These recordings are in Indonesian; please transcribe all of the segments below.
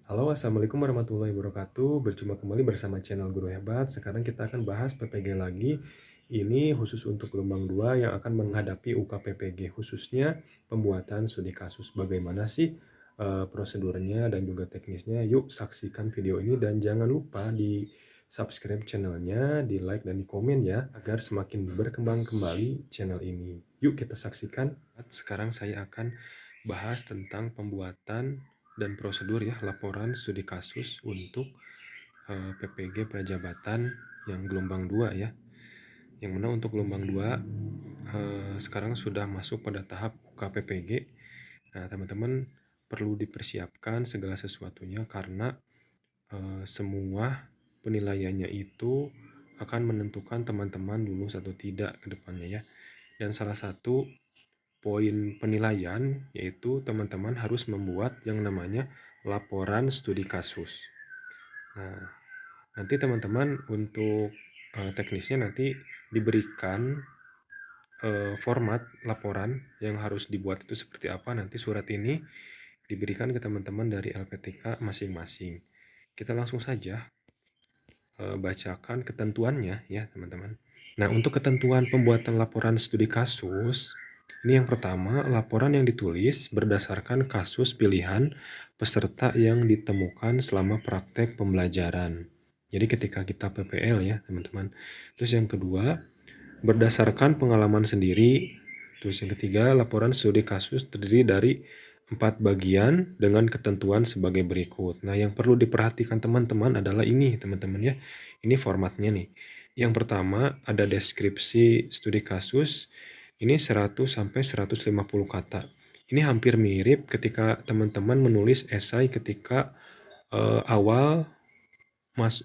Halo, Assalamualaikum warahmatullahi wabarakatuh. Berjumpa kembali bersama channel Guru Hebat. Sekarang kita akan bahas PPG lagi. Ini khusus untuk gelombang 2 yang akan menghadapi UKPPG, khususnya pembuatan studi kasus. Bagaimana sih prosedurnya dan juga teknisnya? Yuk saksikan video ini dan jangan lupa di subscribe channelnya, di like dan di komen ya, agar semakin berkembang kembali channel ini. Yuk kita saksikan. Sekarang saya akan bahas tentang pembuatan dan prosedur ya laporan studi kasus untuk PPG Prajabatan yang gelombang 2 ya. Yang mana untuk gelombang 2 sekarang sudah masuk pada tahap UKPPG. Nah, teman-teman perlu dipersiapkan segala sesuatunya karena semua penilaiannya itu akan menentukan teman-teman lulus atau tidak ke depannya ya. Dan salah satu poin penilaian yaitu teman-teman harus membuat yang namanya laporan studi kasus. Nah, nanti teman-teman untuk teknisnya nanti diberikan format laporan yang harus dibuat itu seperti apa. Nanti surat ini diberikan ke teman-teman dari LPTK masing-masing. Kita langsung saja bacakan ketentuannya ya teman-teman. Nah, untuk ketentuan pembuatan laporan studi kasus, ini yang pertama, laporan yang ditulis berdasarkan kasus pilihan peserta yang ditemukan selama praktek pembelajaran. Jadi ketika kita PPL ya teman-teman. Terus yang kedua, berdasarkan pengalaman sendiri. Terus yang ketiga, laporan studi kasus terdiri dari 4 bagian dengan ketentuan sebagai berikut. Nah, yang perlu diperhatikan teman-teman adalah ini, teman-teman ya. Ini formatnya nih. Yang pertama ada deskripsi studi kasus. Ini 100 sampai 150 kata. Ini hampir mirip ketika teman-teman menulis esai ketika awal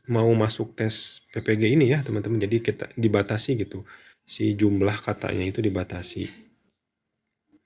mau masuk tes PPG ini ya, teman-teman. Jadi kita dibatasi gitu. Si jumlah katanya itu dibatasi.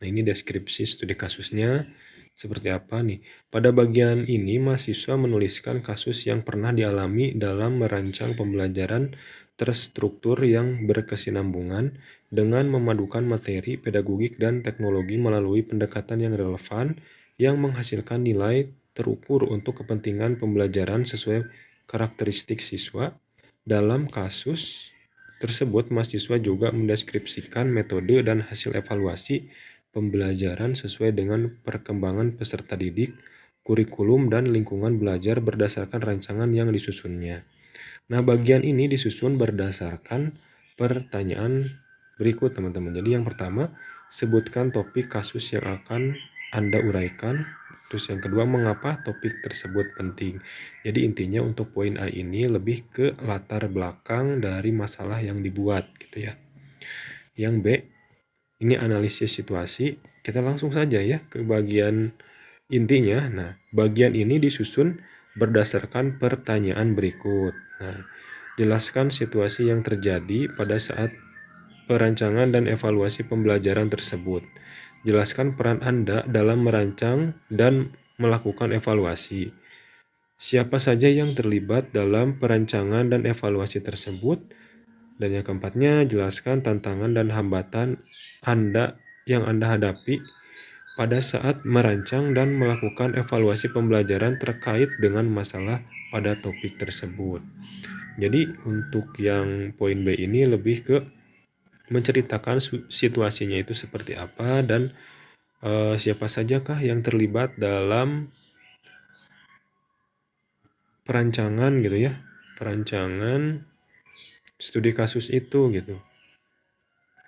Nah, ini deskripsi studi kasusnya seperti apa nih. Pada bagian ini, mahasiswa menuliskan kasus yang pernah dialami dalam merancang pembelajaran terstruktur yang berkesinambungan dengan memadukan materi, pedagogik, dan teknologi melalui pendekatan yang relevan yang menghasilkan nilai terukur untuk kepentingan pembelajaran sesuai karakteristik siswa. Dalam kasus tersebut, mahasiswa juga mendeskripsikan metode dan hasil evaluasi pembelajaran sesuai dengan perkembangan peserta didik, kurikulum, dan lingkungan belajar berdasarkan rancangan yang disusunnya. Nah, bagian ini disusun berdasarkan pertanyaan berikut, teman-teman. Jadi yang pertama, sebutkan topik kasus yang akan Anda uraikan. Terus yang kedua, mengapa topik tersebut penting. Jadi intinya untuk poin A ini lebih ke latar belakang dari masalah yang dibuat gitu ya. Yang B, ini analisis situasi. Kita langsung saja ya ke bagian intinya. Nah, bagian ini disusun berdasarkan pertanyaan berikut. Nah, jelaskan situasi yang terjadi pada saat perancangan dan evaluasi pembelajaran tersebut. Jelaskan peran Anda dalam merancang dan melakukan evaluasi. Siapa saja yang terlibat dalam perancangan dan evaluasi tersebut. Dan yang keempatnya, jelaskan tantangan dan hambatan yang Anda hadapi pada saat merancang dan melakukan evaluasi pembelajaran terkait dengan masalah pada topik tersebut. Jadi untuk yang poin B ini lebih ke menceritakan situasinya itu seperti apa dan siapa sajakah yang terlibat dalam perancangan gitu ya, perancangan studi kasus itu gitu.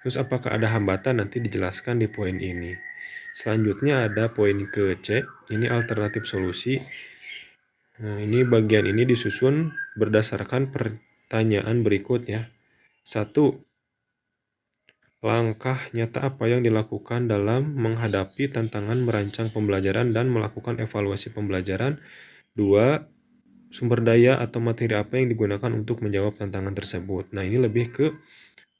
Terus apakah ada hambatan nanti dijelaskan di poin ini. Selanjutnya ada poin ke C, ini alternatif solusi. Nah, ini bagian ini disusun berdasarkan pertanyaan berikut ya. 1. Langkah nyata apa yang dilakukan dalam menghadapi tantangan merancang pembelajaran dan melakukan evaluasi pembelajaran? 2. Sumber daya atau materi apa yang digunakan untuk menjawab tantangan tersebut. Nah, ini lebih ke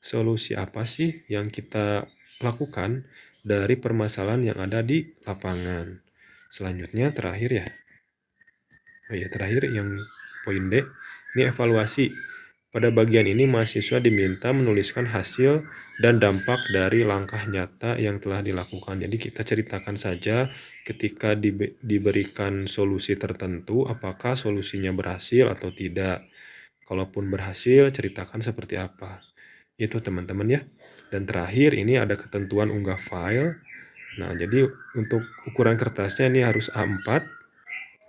solusi apa sih yang kita lakukan dari permasalahan yang ada di lapangan. Selanjutnya terakhir ya. Terakhir yang poin D, ini evaluasi. Pada bagian ini mahasiswa diminta menuliskan hasil dan dampak dari langkah nyata yang telah dilakukan. Jadi kita ceritakan saja ketika diberikan solusi tertentu, apakah solusinya berhasil atau tidak. Kalaupun berhasil, ceritakan seperti apa. Itu teman-teman ya. Dan terakhir ini ada ketentuan unggah file. Nah, jadi untuk ukuran kertasnya ini harus A4.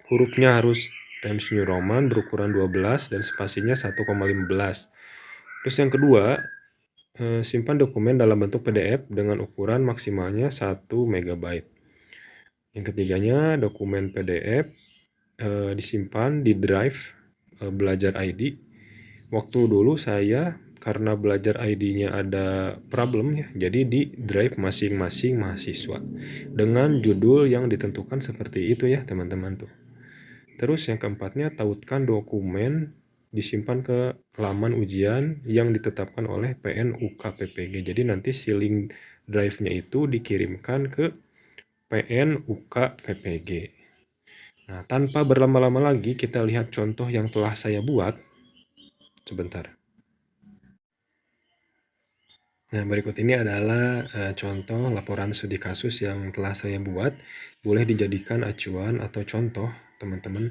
Hurufnya harus Times New Roman berukuran 12 dan spasinya 1,15. Terus yang kedua, simpan dokumen dalam bentuk PDF dengan ukuran maksimalnya 1 MB. Yang ketiganya, dokumen PDF disimpan di drive belajar ID. Waktu dulu saya karena belajar ID-nya ada problem ya, jadi di drive masing-masing mahasiswa dengan judul yang ditentukan seperti itu ya teman-teman tuh. Terus yang keempatnya, tautkan dokumen disimpan ke laman ujian yang ditetapkan oleh PNUK-PPG. Jadi nanti si link drive-nya itu dikirimkan ke PNUK-PPG. Nah, tanpa berlama-lama lagi, kita lihat contoh yang telah saya buat. Sebentar. Nah, berikut ini adalah contoh laporan studi kasus yang telah saya buat. Boleh dijadikan acuan atau contoh, teman-teman.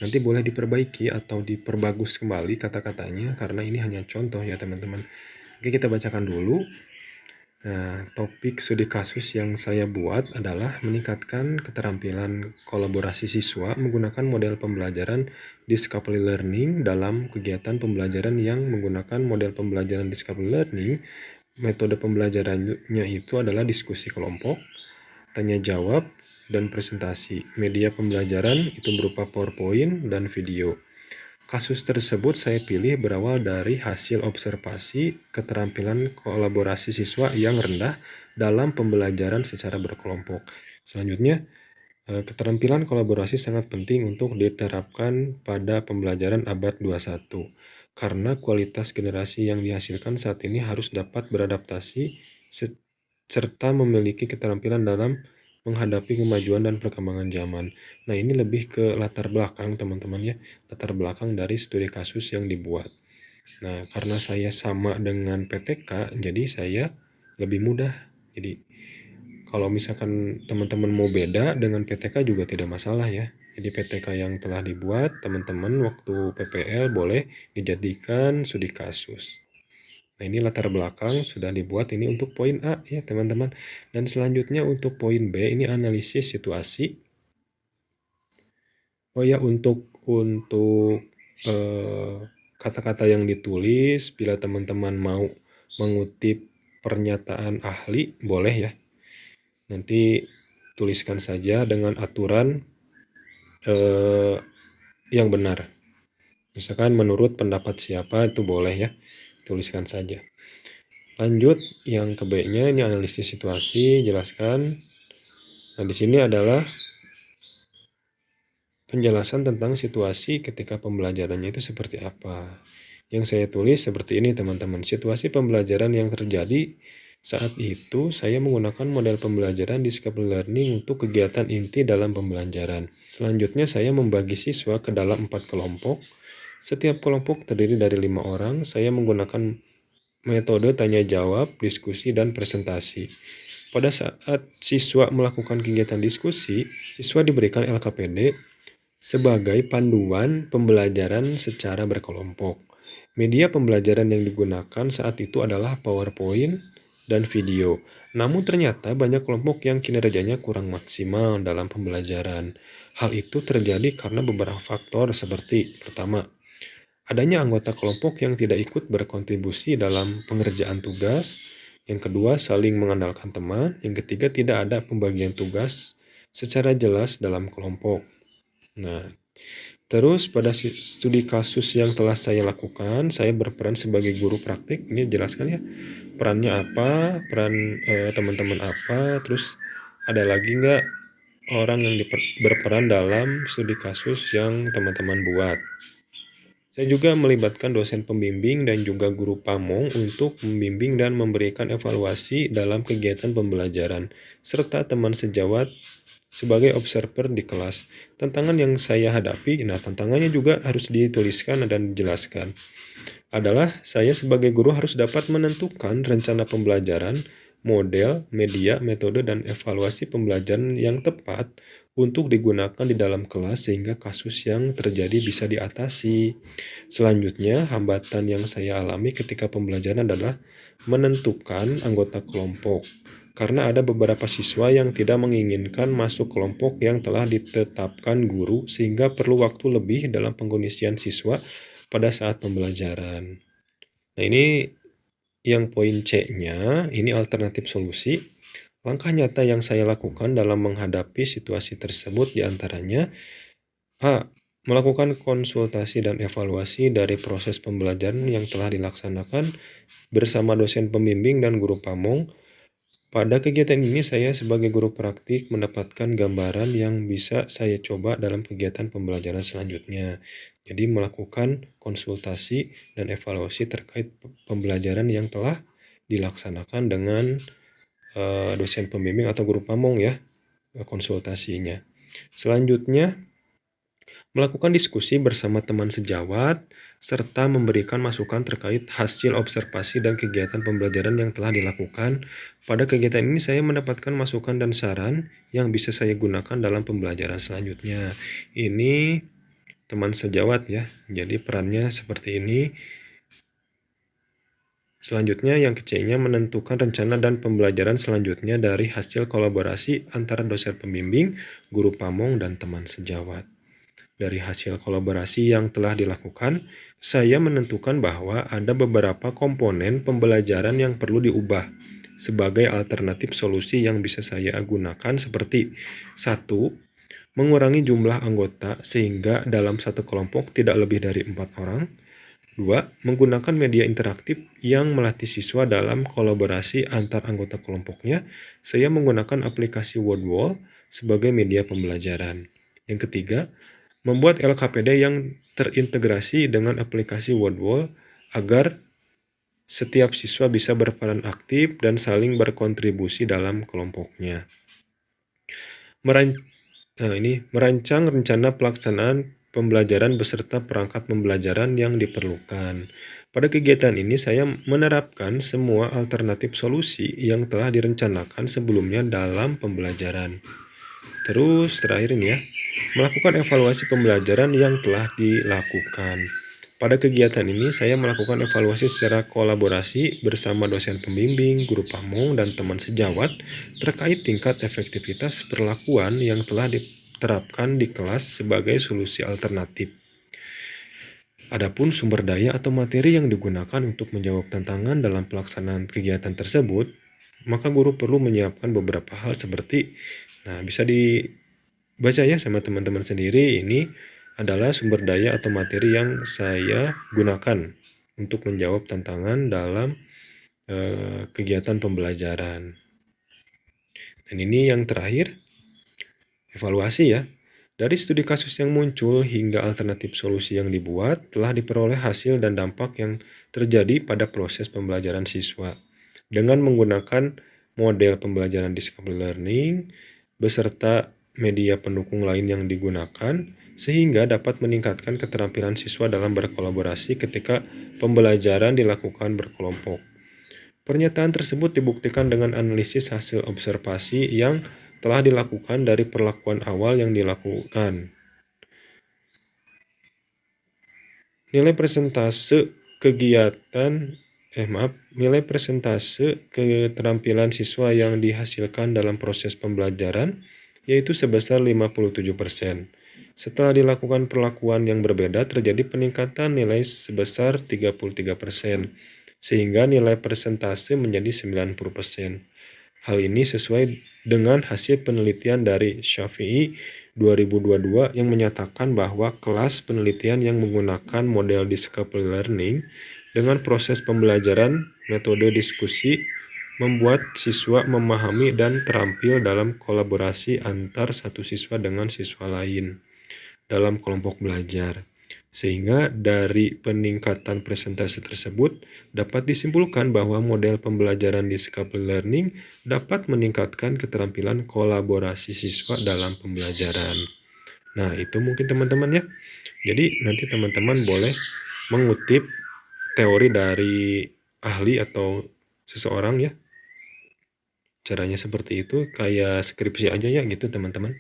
Nanti boleh diperbaiki atau diperbagus kembali kata-katanya, karena ini hanya contoh ya, teman-teman. Oke, kita bacakan dulu. Nah, topik studi kasus yang saya buat adalah meningkatkan keterampilan kolaborasi siswa menggunakan model pembelajaran Discovery Learning dalam kegiatan pembelajaran yang menggunakan model pembelajaran Discovery Learning. Metode pembelajarannya itu adalah diskusi kelompok, tanya jawab, dan presentasi. Media pembelajaran itu berupa PowerPoint dan video. Kasus tersebut saya pilih berawal dari hasil observasi keterampilan kolaborasi siswa yang rendah dalam pembelajaran secara berkelompok. Selanjutnya, keterampilan kolaborasi sangat penting untuk diterapkan pada pembelajaran abad 21. Karena kualitas generasi yang dihasilkan saat ini harus dapat beradaptasi serta memiliki keterampilan dalam menghadapi kemajuan dan perkembangan zaman. Nah, ini lebih ke latar belakang teman-teman ya, latar belakang dari studi kasus yang dibuat. Nah, karena saya sama dengan PTK, jadi saya lebih mudah. Jadi, kalau misalkan teman-teman mau beda dengan PTK juga tidak masalah ya. Jadi PTK yang telah dibuat teman-teman waktu PPL boleh dijadikan studi kasus. Nah, ini latar belakang sudah dibuat ini untuk poin A ya teman-teman. Dan selanjutnya untuk poin B ini analisis situasi. Oh ya, untuk kata-kata yang ditulis, bila teman-teman mau mengutip pernyataan ahli boleh ya. Nanti tuliskan saja dengan aturan yang benar. Misalkan menurut pendapat siapa itu boleh ya, tuliskan saja. Lanjut yang ke B-nya, ini analisis situasi, jelaskan. Nah, di sini adalah penjelasan tentang situasi ketika pembelajarannya itu seperti apa. Yang saya tulis seperti ini teman-teman, situasi pembelajaran yang terjadi saat itu saya menggunakan model pembelajaran Discovery Learning untuk kegiatan inti dalam pembelajaran. Selanjutnya saya membagi siswa ke dalam 4 kelompok. Setiap kelompok terdiri dari 5 orang. Saya menggunakan metode tanya jawab, diskusi, dan presentasi. Pada saat siswa melakukan kegiatan diskusi, siswa diberikan LKPD sebagai panduan pembelajaran secara berkelompok. Media pembelajaran yang digunakan saat itu adalah PowerPoint dan video. Namun ternyata banyak kelompok yang kinerjanya kurang maksimal dalam pembelajaran. Hal itu terjadi karena beberapa faktor seperti pertama, adanya anggota kelompok yang tidak ikut berkontribusi dalam pengerjaan tugas. Yang kedua, saling mengandalkan teman. Yang ketiga, tidak ada pembagian tugas secara jelas dalam kelompok. Nah, terus pada studi kasus yang telah saya lakukan, saya berperan sebagai guru praktik. Ini jelaskan ya, perannya apa, peran teman-teman apa, terus ada lagi nggak orang yang berperan dalam studi kasus yang teman-teman buat. Saya juga melibatkan dosen pembimbing dan juga guru pamong untuk membimbing dan memberikan evaluasi dalam kegiatan pembelajaran, serta teman sejawat sebagai observer di kelas. Tantangan yang saya hadapi, nah tantangannya juga harus dituliskan dan dijelaskan, adalah saya sebagai guru harus dapat menentukan rencana pembelajaran, model, media, metode, dan evaluasi pembelajaran yang tepat untuk digunakan di dalam kelas sehingga kasus yang terjadi bisa diatasi. Selanjutnya, hambatan yang saya alami ketika pembelajaran adalah menentukan anggota kelompok. Karena ada beberapa siswa yang tidak menginginkan masuk kelompok yang telah ditetapkan guru sehingga perlu waktu lebih dalam pengkondisian siswa pada saat pembelajaran. Nah, ini yang poin C-nya, ini alternatif solusi. Langkah nyata yang saya lakukan dalam menghadapi situasi tersebut diantaranya A. Melakukan konsultasi dan evaluasi dari proses pembelajaran yang telah dilaksanakan bersama dosen pembimbing dan guru pamong. Pada kegiatan ini saya sebagai guru praktik mendapatkan gambaran yang bisa saya coba dalam kegiatan pembelajaran selanjutnya. Jadi melakukan konsultasi dan evaluasi terkait pembelajaran yang telah dilaksanakan dengan dosen pembimbing atau guru pamong ya, konsultasinya. Selanjutnya, melakukan diskusi bersama teman sejawat, serta memberikan masukan terkait hasil observasi dan kegiatan pembelajaran yang telah dilakukan. Pada kegiatan ini saya mendapatkan masukan dan saran yang bisa saya gunakan dalam pembelajaran selanjutnya. Ini teman sejawat ya, jadi perannya seperti ini. Selanjutnya yang ketiga menentukan rencana dan pembelajaran selanjutnya dari hasil kolaborasi antara dosen pembimbing, guru pamong, dan teman sejawat. Dari hasil kolaborasi yang telah dilakukan, saya menentukan bahwa ada beberapa komponen pembelajaran yang perlu diubah sebagai alternatif solusi yang bisa saya gunakan seperti 1. Mengurangi jumlah anggota sehingga dalam satu kelompok tidak lebih dari 4 orang. 2. Menggunakan media interaktif yang melatih siswa dalam kolaborasi antar anggota kelompoknya. Saya menggunakan aplikasi Wordwall sebagai media pembelajaran. Yang ketiga, membuat LKPD yang terintegrasi dengan aplikasi Wordwall agar setiap siswa bisa berperan aktif dan saling berkontribusi dalam kelompoknya. Merancang rencana pelaksanaan pembelajaran beserta perangkat pembelajaran yang diperlukan. Pada kegiatan ini saya menerapkan semua alternatif solusi yang telah direncanakan sebelumnya dalam pembelajaran. Terus terakhir ini ya, melakukan evaluasi pembelajaran yang telah dilakukan. Pada kegiatan ini saya melakukan evaluasi secara kolaborasi bersama dosen pembimbing, guru pamong, dan teman sejawat terkait tingkat efektivitas perlakuan yang telah diterapkan di kelas sebagai solusi alternatif. Adapun sumber daya atau materi yang digunakan untuk menjawab tantangan dalam pelaksanaan kegiatan tersebut, maka guru perlu menyiapkan beberapa hal seperti, bisa dibaca ya sama teman-teman sendiri. Ini adalah sumber daya atau materi yang saya gunakan untuk menjawab tantangan dalam kegiatan pembelajaran. Dan ini yang terakhir, evaluasi ya. Dari studi kasus yang muncul hingga alternatif solusi yang dibuat, telah diperoleh hasil dan dampak yang terjadi pada proses pembelajaran siswa. Dengan menggunakan model pembelajaran discovery learning, beserta media pendukung lain yang digunakan, sehingga dapat meningkatkan keterampilan siswa dalam berkolaborasi ketika pembelajaran dilakukan berkelompok. Pernyataan tersebut dibuktikan dengan analisis hasil observasi yang telah dilakukan dari perlakuan awal yang dilakukan. Nilai persentase keterampilan siswa yang dihasilkan dalam proses pembelajaran yaitu sebesar 57%. Setelah dilakukan perlakuan yang berbeda, terjadi peningkatan nilai sebesar 33%, sehingga nilai persentase menjadi 90%. Hal ini sesuai dengan hasil penelitian dari Shafi'i 2022 yang menyatakan bahwa kelas penelitian yang menggunakan model discovery learning dengan proses pembelajaran metode diskusi membuat siswa memahami dan terampil dalam kolaborasi antar satu siswa dengan siswa lain dalam kelompok belajar. Sehingga dari peningkatan presentasi tersebut dapat disimpulkan bahwa model pembelajaran discovery learning dapat meningkatkan keterampilan kolaborasi siswa dalam pembelajaran. Nah, itu mungkin teman-teman ya. Jadi nanti teman-teman boleh mengutip teori dari ahli atau seseorang ya. Caranya seperti itu, kayak skripsi aja ya gitu teman-teman.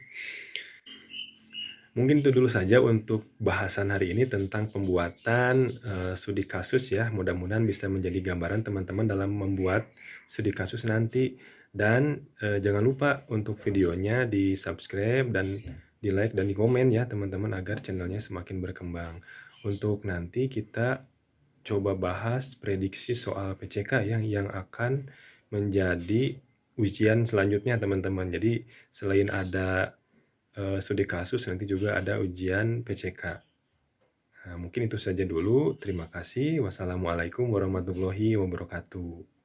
Mungkin itu dulu saja untuk bahasan hari ini tentang pembuatan studi kasus ya. Mudah-mudahan bisa menjadi gambaran teman-teman dalam membuat studi kasus nanti. Dan jangan lupa untuk videonya di subscribe dan di like dan di komen ya teman-teman agar channelnya semakin berkembang. Untuk nanti kita coba bahas prediksi soal PCK yang akan menjadi ujian selanjutnya teman-teman. Jadi selain ada studi kasus nanti juga ada ujian PCK. Nah, mungkin itu saja dulu. Terima kasih. Wassalamualaikum warahmatullahi wabarakatuh.